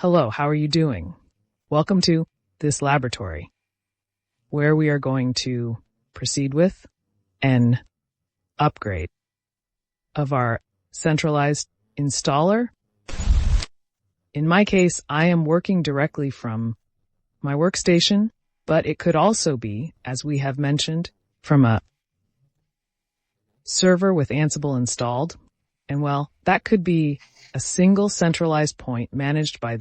Hello, how are you doing? Welcome to this laboratory, where we are going to proceed with an upgrade of our centralized installer. In my case, I am working directly from my workstation, but it could also be, as we have mentioned, from a server with Ansible installed. And well, that could be a single centralized point managed by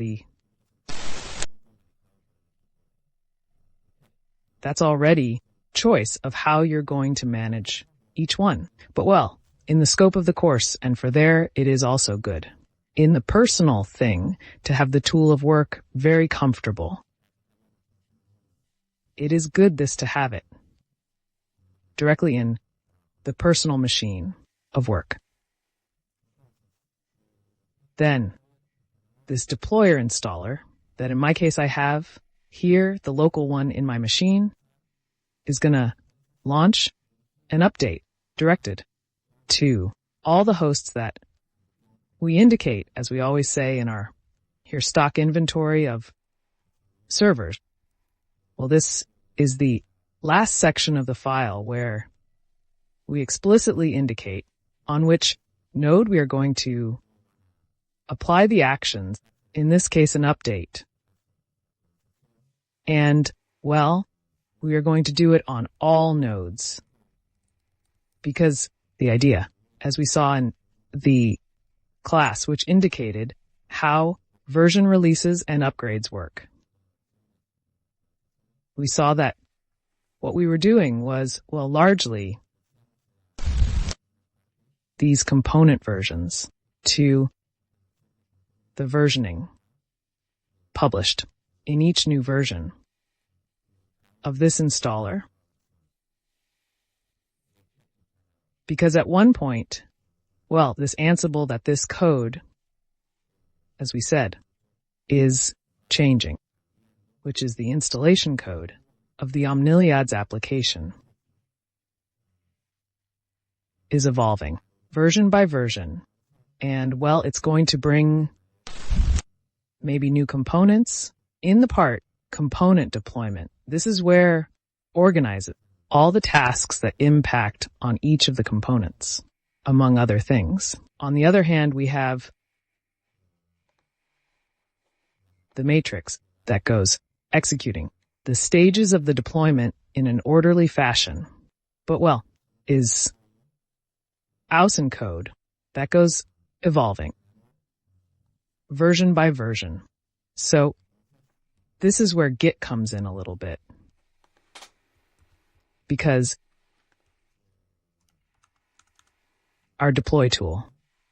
that's already choice of how you're going to manage each one. But well, in the scope of the course, and for there, it is also good. In the personal thing, to have the tool of work very comfortable. It is good to have it directly in the personal machine of work. Then, this deployer installer, that in my case I have here, the local one in my machine, is going to launch an update directed to all the hosts that we indicate, as we always say in our here stock inventory of servers. Well, this is the last section of the file where we explicitly indicate on which node we are going to apply the actions, in this case an update. And, well, we are going to do it on all nodes. Because the idea, as we saw in the class, which indicated how version releases and upgrades work. We saw that what we were doing was, well, largely these component versions to the versioning published in each new version of this installer. Because at one point, well, this Ansible, that this code, as we said, is changing, which is the installation code of the Omniliads application, is evolving version by version. And, well, it's going to bring maybe new components in the part component deployment. This is where organizes all the tasks that impact on each of the components, among other things. On the other hand, we have the matrix that goes executing the stages of the deployment in an orderly fashion. But, well, is Außen code that goes evolving version by version. So this is where Git comes in a little bit, because our deploy tool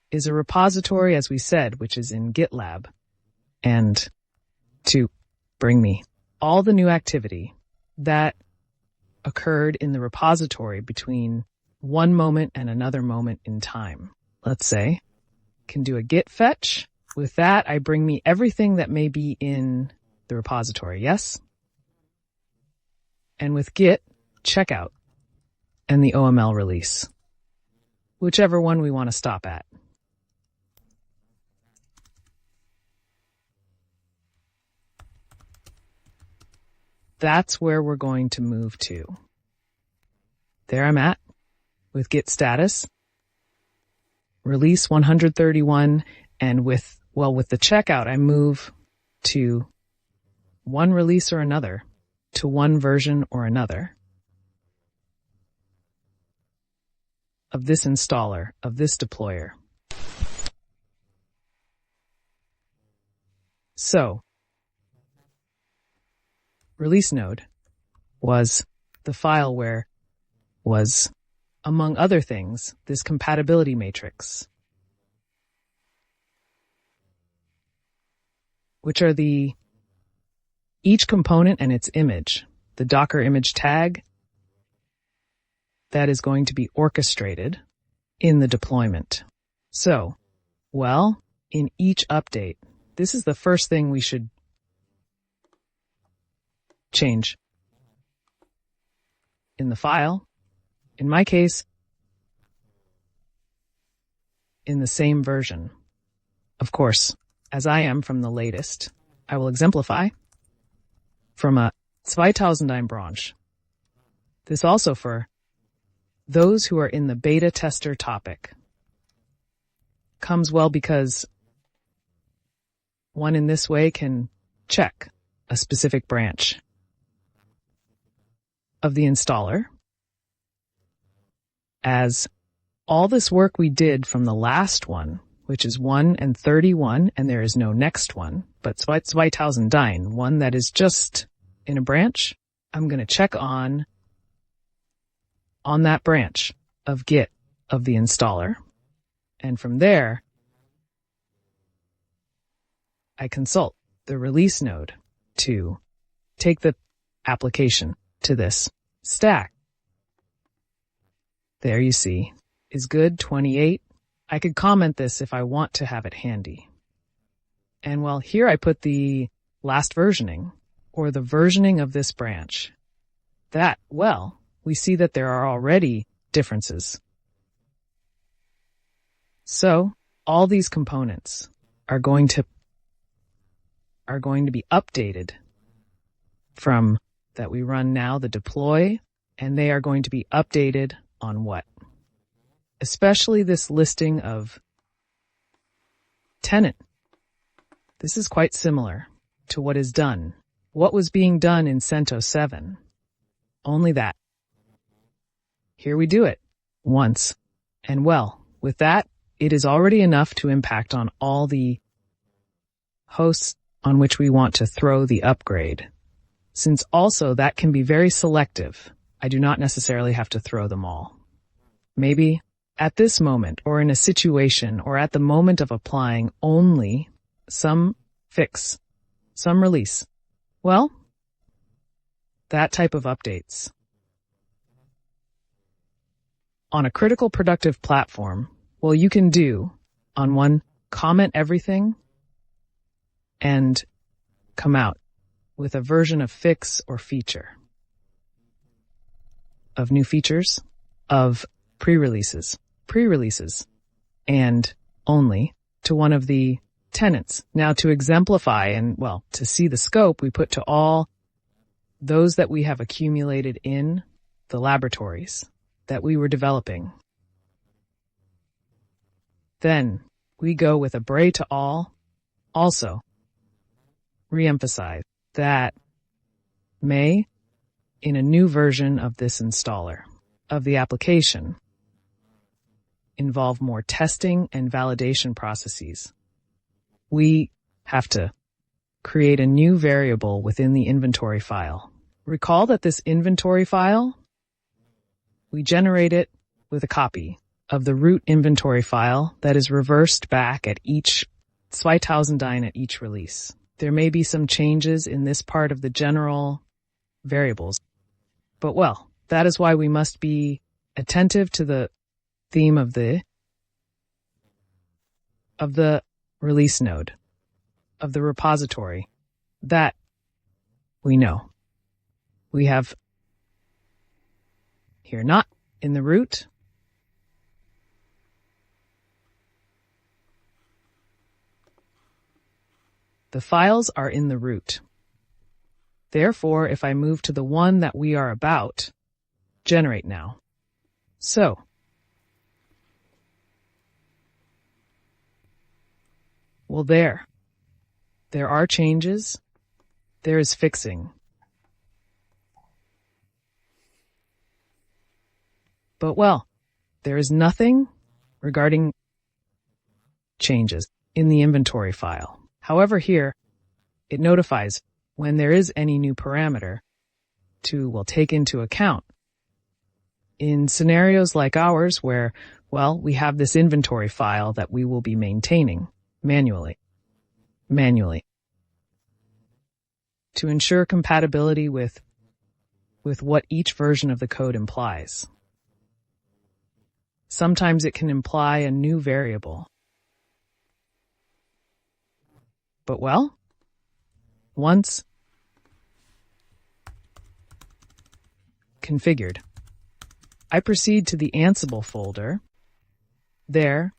is a repository, as we said, which is in GitLab, and to bring me all the new activity that occurred in the repository between one moment and another moment in time. Let's say, can do a git fetch. With that, I bring me everything that may be in the repository, yes? And with git, checkout, and the OML release, whichever one we want to stop at. That's where we're going to move to. There I'm at with git status, release 131, and with the checkout, I move to one release or another, to one version or another of this installer, of this deployer. So, release node was the file where was, among other things, this compatibility matrix, which are each component and its image, the Docker image tag that is going to be orchestrated in the deployment. So, well, in each update, this is the first thing we should change in the file. In my case, in the same version. Of course, as I am from the latest, I will exemplify from a 2000 branch. This also for those who are in the beta tester topic. Comes well because one in this way can check a specific branch of the installer, as all this work we did from the last one, which is 1 and 31, and there is no next one, but 2009, one that is just in a branch, I'm going to check on that branch of Git of the installer. And from there, I consult the release node to take the application to this stack. There you see, is good 28. I could comment this if I want to have it handy. And well, here I put the last versioning, or the versioning of this branch. That, well, we see that there are already differences. So, all these components are going to be updated from that we run now, the deploy, and they are going to be updated on what? Especially this listing of tenant. This is quite similar to what is done. What was being done in CentOS 7? Only that. Here we do it once. And well, with that, it is already enough to impact on all the hosts on which we want to throw the upgrade. Since also that can be very selective, I do not necessarily have to throw them all. Maybe at this moment, or in a situation, or at the moment of applying only some fix, some release. Well, that type of updates. On a critical productive platform, well, you can do on one, comment everything and come out with a version of fix or feature, of new features, of pre-releases, and only to one of the tenants. Now to exemplify and, well, to see the scope, we put to all those that we have accumulated in the laboratories that we were developing. Then we go with a bray to all, also re-emphasize that may, in a new version of this installer, of the application, involve more testing and validation processes. We have to create a new variable within the inventory file. Recall that this inventory file, we generate it with a copy of the root inventory file that is reversed back at each 2009 at each release. There may be some changes in this part of the general variables, but well, that is why we must be attentive to the theme of the release node, of the repository, that we know. We have here not in the root, the files are in the root. Therefore, if I move to the one that we are about, generate now. So, well, there are changes. There is fixing. But well, there is nothing regarding changes in the inventory file. However, here, it notifies when there is any new parameter to, well, take into account. In scenarios like ours where, well, we have this inventory file that we will be maintaining manually, to ensure compatibility with what each version of the code implies. Sometimes it can imply a new variable. But well, once configured, I proceed to the Ansible folder there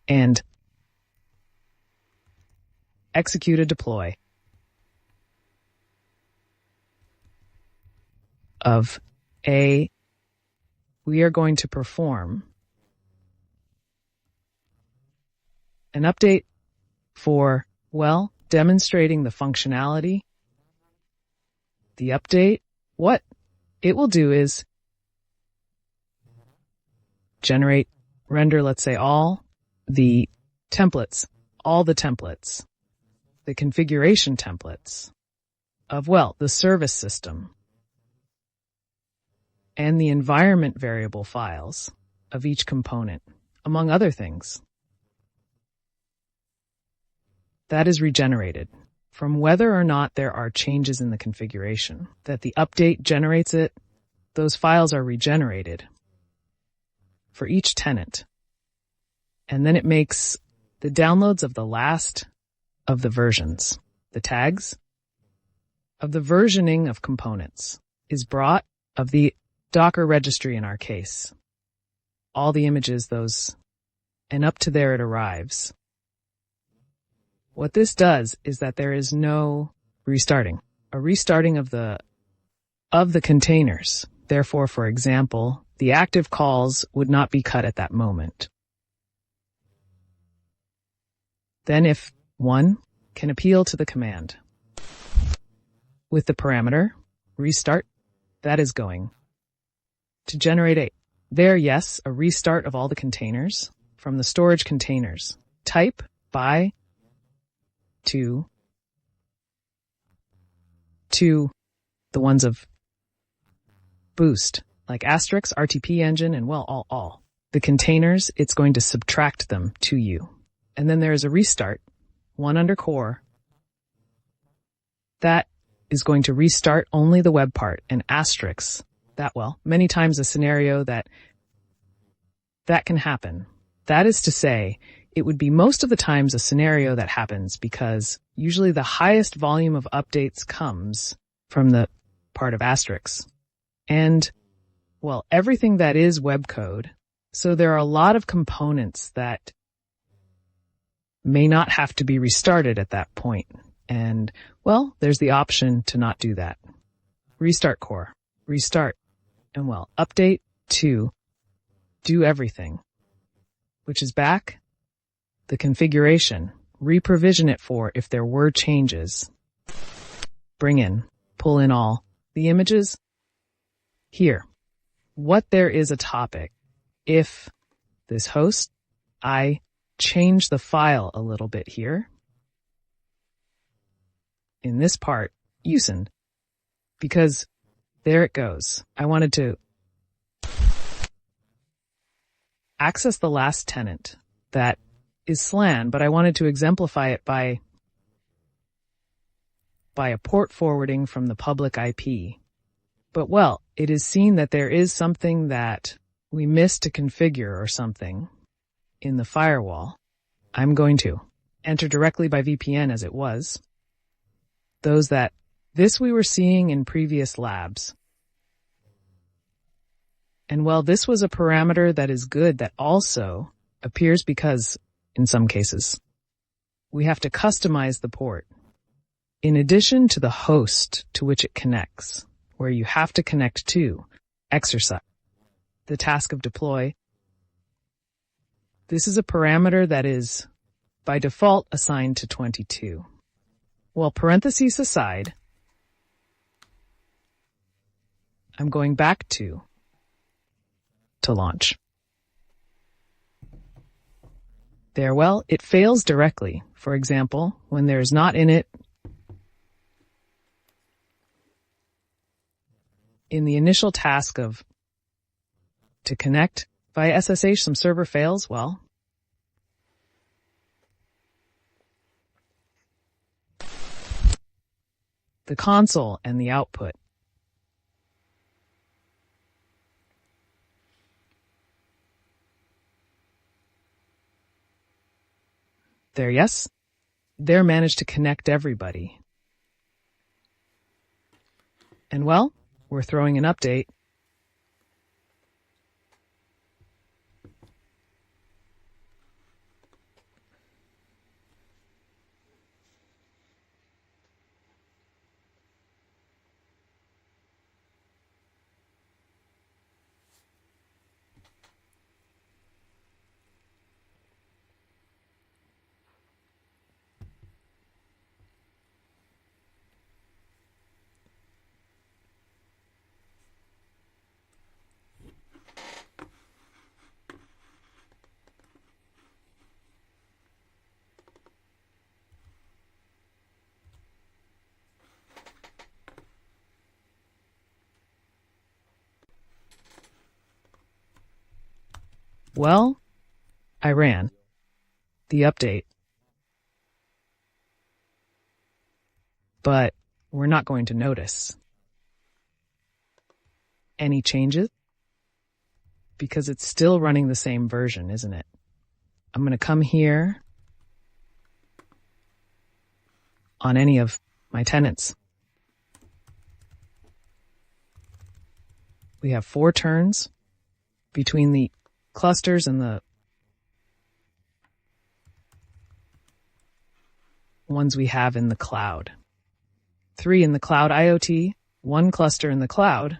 and execute a deploy. of A, we are going to perform an update for, well, demonstrating the functionality. The update, what it will do is render, let's say, all the templates, the configuration templates of, well, the service system and the environment variable files of each component, among other things. That is regenerated from whether or not there are changes in the configuration. That the update generates it, those files are regenerated for each tenant. And then it makes the downloads of the last of the versions, the tags of the versioning of components is brought of the Docker registry in our case. All the images, those, and up to there it arrives. What this does is that there is no restarting, a restarting of the containers. Therefore, for example, the active calls would not be cut at that moment. Then if one can appeal to the command with the parameter restart, that is going to generate a restart of all the containers from the storage containers. Type by to the ones of boost, like asterisk, RTP engine, and well, all. The containers, it's going to subtract them to you. And then there is a restart, one under core, that is going to restart only the web part, and asterisk, that, well, many times a scenario that can happen. That is to say, it would be most of the times a scenario that happens because usually the highest volume of updates comes from the part of asterisk. And, well, everything that is web code, so there are a lot of components that may not have to be restarted at that point. And, well, there's the option to not do that. Restart core, restart, and, well, update to do everything, which is back the configuration, reprovision it for if there were changes, pull in all the images. Here, what there is a topic, if this host, I change the file a little bit here, in this part, using, because there it goes. I wanted to access the last tenant that is SLAN, but I wanted to exemplify it by a port forwarding from the public IP. But, well, it is seen that there is something that we missed to configure or something in the firewall. I'm going to enter directly by VPN as it was. This we were seeing in previous labs. And, well, this was a parameter that is good that also appears because, in some cases, we have to customize the port. In addition to the host to which it connects, where you have to connect to, exercise the task of deploy. This is a parameter that is, by default, assigned to 22. Well, parentheses aside, I'm going back to launch. There, well, it fails directly. For example, when there is not in it, in the initial task of to connect via SSH, some server fails, well, the console and the output. There managed to connect everybody. And, well, we're throwing an update. Well, I ran the update, but we're not going to notice any changes because it's still running the same version, isn't it? I'm going to come here on any of my tenants. We have 4 turns between the clusters and the ones we have in the cloud. 3 in the cloud IoT, 1 cluster in the cloud.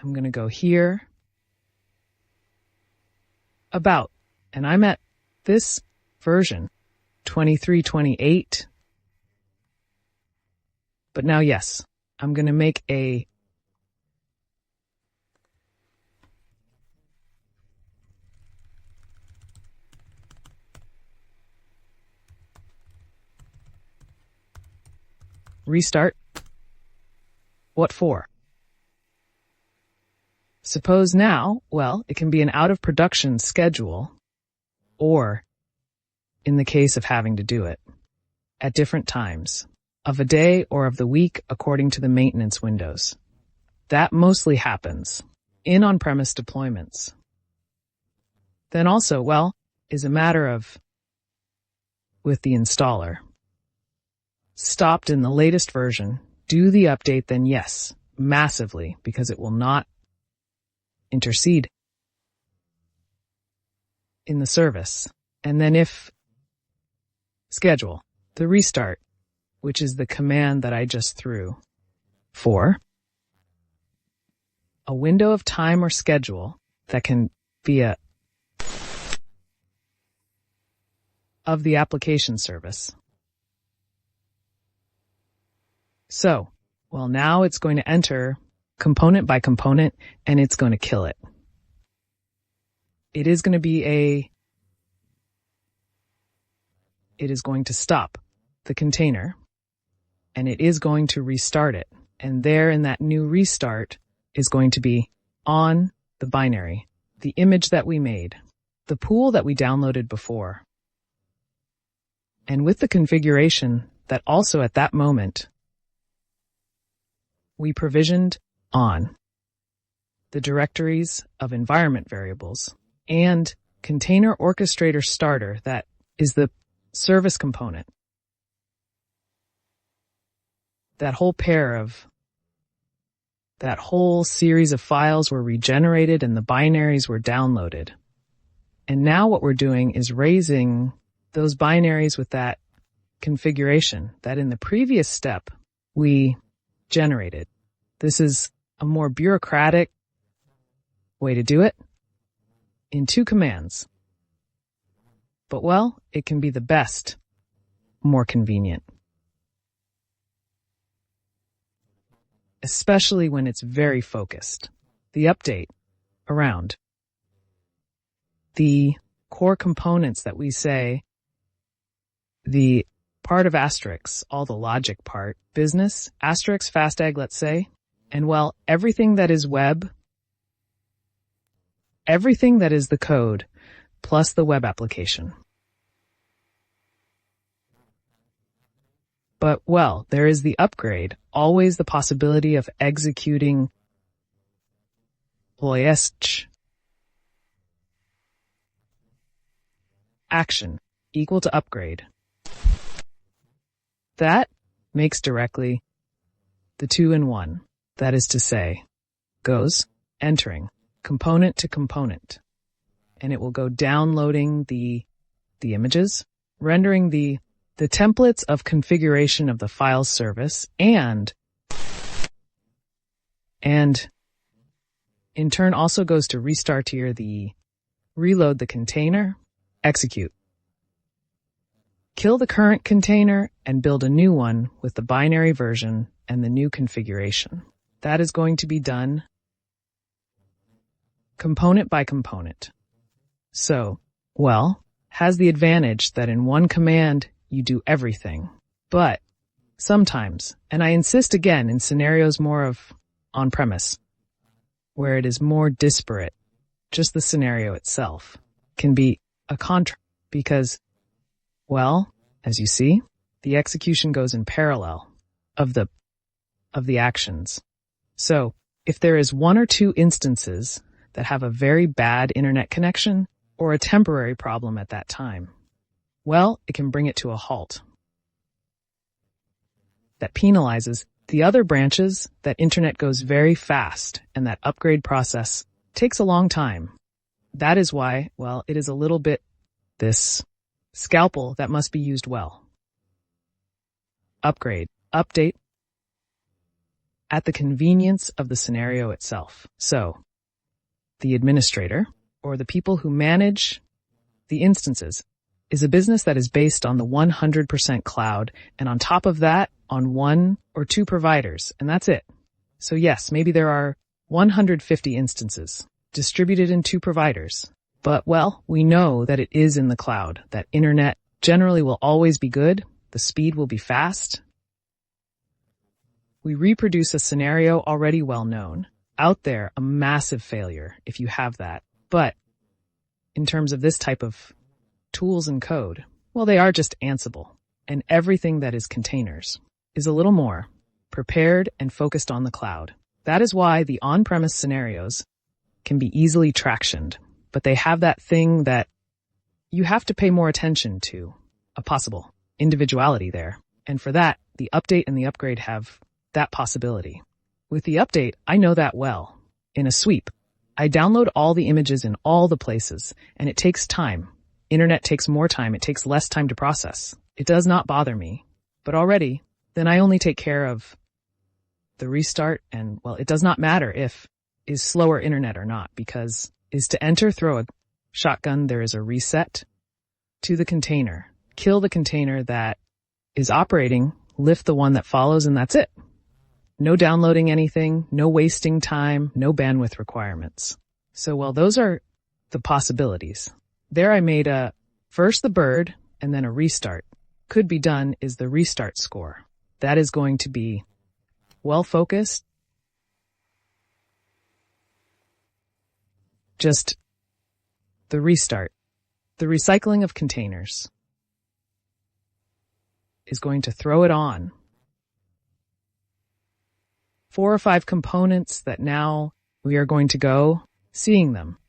I'm going to go here, about, and I'm at this version, 2328. But now, yes, I'm going to make a restart. What for? Suppose now, well, it can be an out of production schedule, or in the case of having to do it, at different times of a day or of the week according to the maintenance windows. That mostly happens in on-premise deployments. Then also, well, is a matter of with the installer. Stopped in the latest version, do the update, then yes, massively, because it will not intercede in the service. And then if schedule the restart, which is the command that I just threw for a window of time or schedule that can be of the application service. So, well, now it's going to enter component by component, and it's going to kill it. It is going to stop the container, and it is going to restart it. And there in that new restart is going to be on the binary, the image that we made, the pool that we downloaded before. And with the configuration that also at that moment we provisioned on the directories of environment variables and container orchestrator starter, that is the service component. That whole series of files were regenerated and the binaries were downloaded. And now what we're doing is raising those binaries with that configuration that in the previous step we generated. This is a more bureaucratic way to do it in 2 commands. But well, it can be the best, more convenient. Especially when it's very focused. The update around the core components that we say, the part of asterisk, all the logic part, business, asterisk, fastag, let's say, and well, everything that is web, everything that is the code, plus the web application. But well, there is the upgrade, always the possibility of executing action equal to upgrade. That makes directly the 2-in-1. That is to say, goes entering component to component, and it will go downloading the images, rendering the templates of configuration of the file service, and in turn also goes to restart here, the reload the container, execute. Kill the current container and build a new one with the binary version and the new configuration. That is going to be done component by component. So, well, has the advantage that in one command you do everything. But sometimes, and I insist again in scenarios more of on-premise, where it is more disparate. Just the scenario itself can be a contrast because, well, as you see, the execution goes in parallel of the actions. So if there is one or two instances that have a very bad internet connection or a temporary problem at that time, well, it can bring it to a halt. That penalizes the other branches that internet goes very fast and that upgrade process takes a long time. That is why, well, it is a little bit this scalpel that must be used well. Upgrade, update, at the convenience of the scenario itself. So, the administrator, or the people who manage the instances, is a business that is based on the 100% cloud, and on top of that, on one or two providers, and that's it. So yes, maybe there are 150 instances distributed in two providers, but well, we know that it is in the cloud, that internet generally will always be good, the speed will be fast. We reproduce a scenario already well known. Out there, a massive failure if you have that. But in terms of this type of tools and code, well, they are just Ansible. And everything that is containers is a little more prepared and focused on the cloud. That is why the on-premise scenarios can be easily tractioned, but they have that thing that you have to pay more attention to, a possible individuality there. And for that, the update and the upgrade have that possibility. With the update, I know that well. In a sweep, I download all the images in all the places, and it takes time. Internet takes more time. It takes less time to process. It does not bother me. But already, then I only take care of the restart, and, well, it does not matter if is slower internet or not, because is to enter, throw a shotgun, there is a reset to the container. Kill the container that is operating, lift the one that follows, and that's it. No downloading anything, no wasting time, no bandwidth requirements. So, well, those are the possibilities. There I made first the bird and then a restart. Could be done is the restart score. That is going to be well focused. Just the restart. The recycling of containers is going to throw it on. 4 or 5 components that now we are going to go seeing them.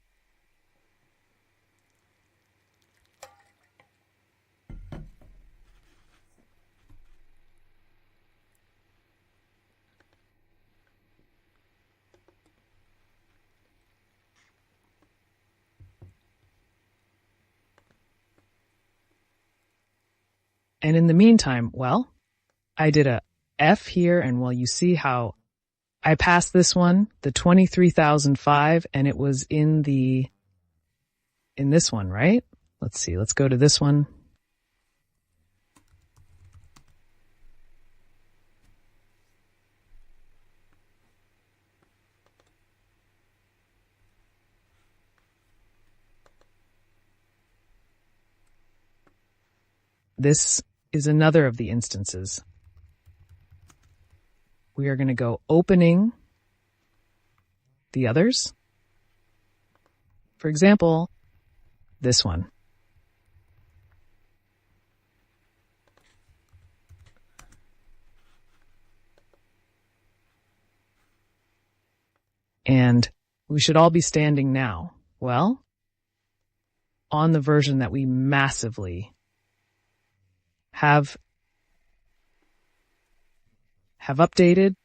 And in the meantime, well, I did a F here, and well, you see how I passed this one, the 23,005, and it was in this one, right? Let's see, let's go to this one. This is another of the instances. We are going to go opening the others. For example, this one. And we should all be standing now. Well, on the version that we massively have updated.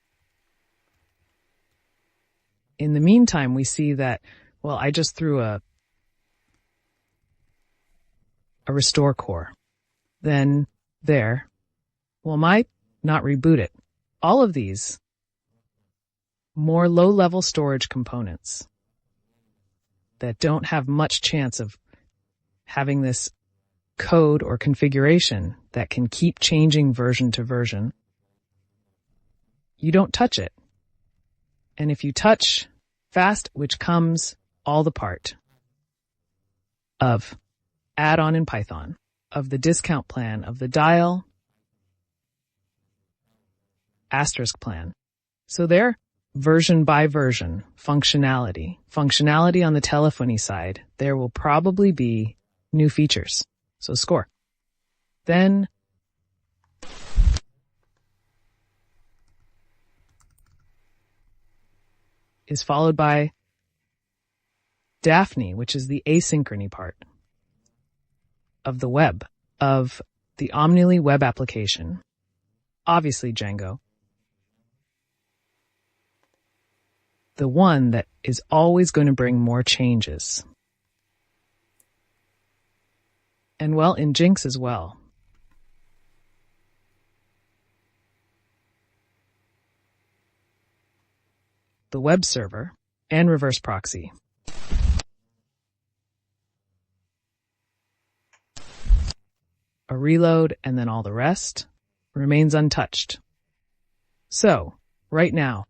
In the meantime, we see that, well, I just threw a restore core. Then there, well, might not reboot it. All of these more low-level storage components that don't have much chance of having this code or configuration that can keep changing version to version, you don't touch it. And if you touch fast, which comes all the part of add-on in Python, of the discount plan, of the dial asterisk plan. So there, version by version functionality. Functionality on the telephony side, there will probably be new features. So score. Then is followed by Daphne, which is the asynchrony part of the web, of the Omnily web application. Obviously Django. The one that is always going to bring more changes. And well, in Jinx as well. The web server and reverse proxy. A reload and then all the rest remains untouched. So, right now,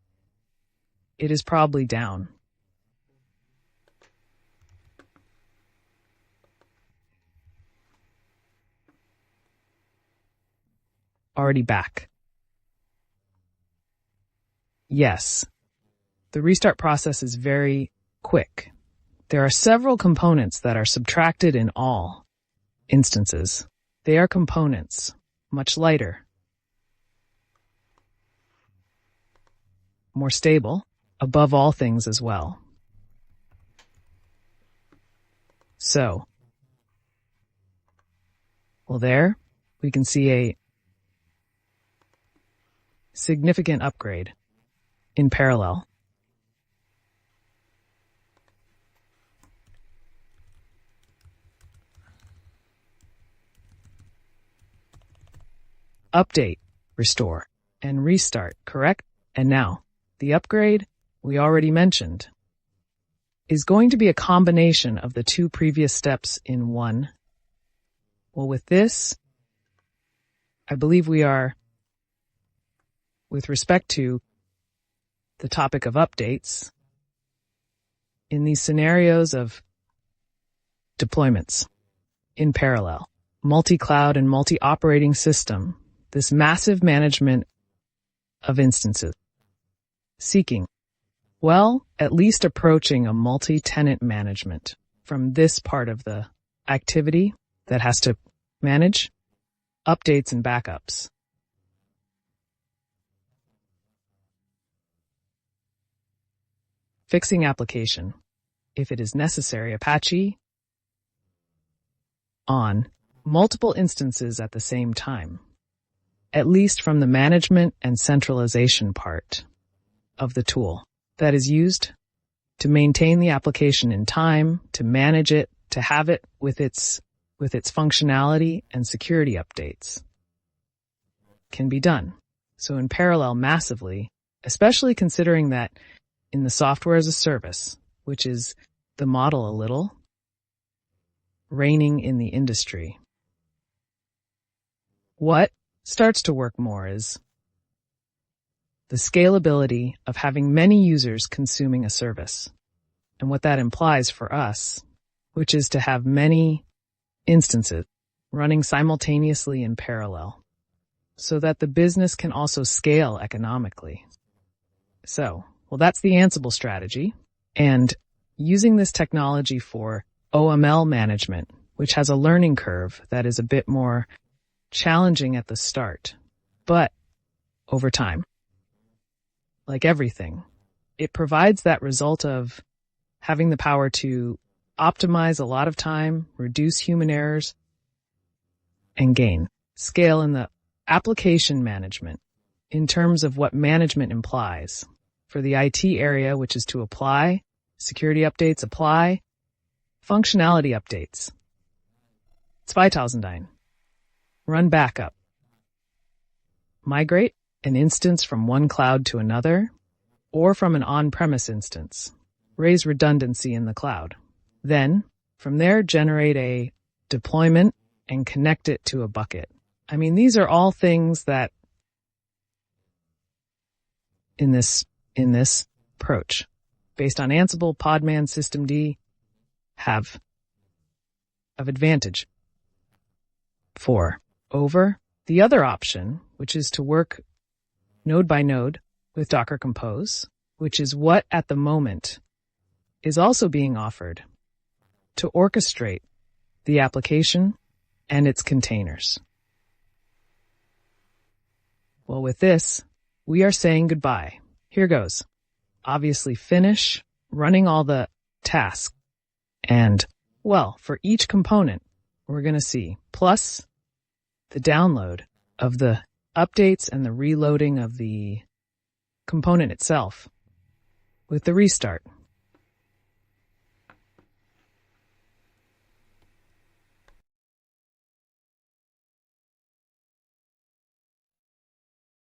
it is probably down. Already back. Yes, the restart process is very quick. There are several components that are subtracted in all instances. They are components, much lighter, more stable, above all things as well. So, well, there we can see a significant upgrade in parallel. Update, restore, and restart, correct? And now, the upgrade we already mentioned is going to be a combination of the two previous steps in one. Well, with this, I believe we are, with respect to the topic of updates, in these scenarios of deployments in parallel, multi-cloud and multi-operating system, this massive management of instances, seeking, well, at least approaching a multi-tenant management from this part of the activity that has to manage updates and backups. Fixing application, if it is necessary, Apache on multiple instances at the same time, at least from the management and centralization part of the tool that is used to maintain the application in time, to manage it, to have it with its functionality and security updates can be done. So in parallel massively, especially considering that in the software as a service, which is the model a little reigning in the industry, what starts to work more is the scalability of having many users consuming a service, and what that implies for us, which is to have many instances running simultaneously in parallel, so that the business can also scale economically. So, well, that's the Ansible strategy, and using this technology for OML management, which has a learning curve that is a bit more challenging at the start, but over time, like everything, it provides that result of having the power to optimize a lot of time, reduce human errors, and gain scale in the application management in terms of what management implies for the IT area, which is to apply security updates, apply functionality updates. 2009. Run backup. Migrate an instance from one cloud to another, or from an on-premise instance. Raise redundancy in the cloud. Then, from there, generate a deployment and connect it to a bucket. I mean, these are all things that in this approach, based on Ansible, Podman, Systemd, have of advantage over the other option, which is to work node by node with Docker Compose which is what at the moment is also being offered to orchestrate the application and its containers. Well, with this, we are saying goodbye. Here goes. Obviously finish running all the tasks. And, well, for each component, we're going to see plus the download of the updates and the reloading of the component itself with the restart.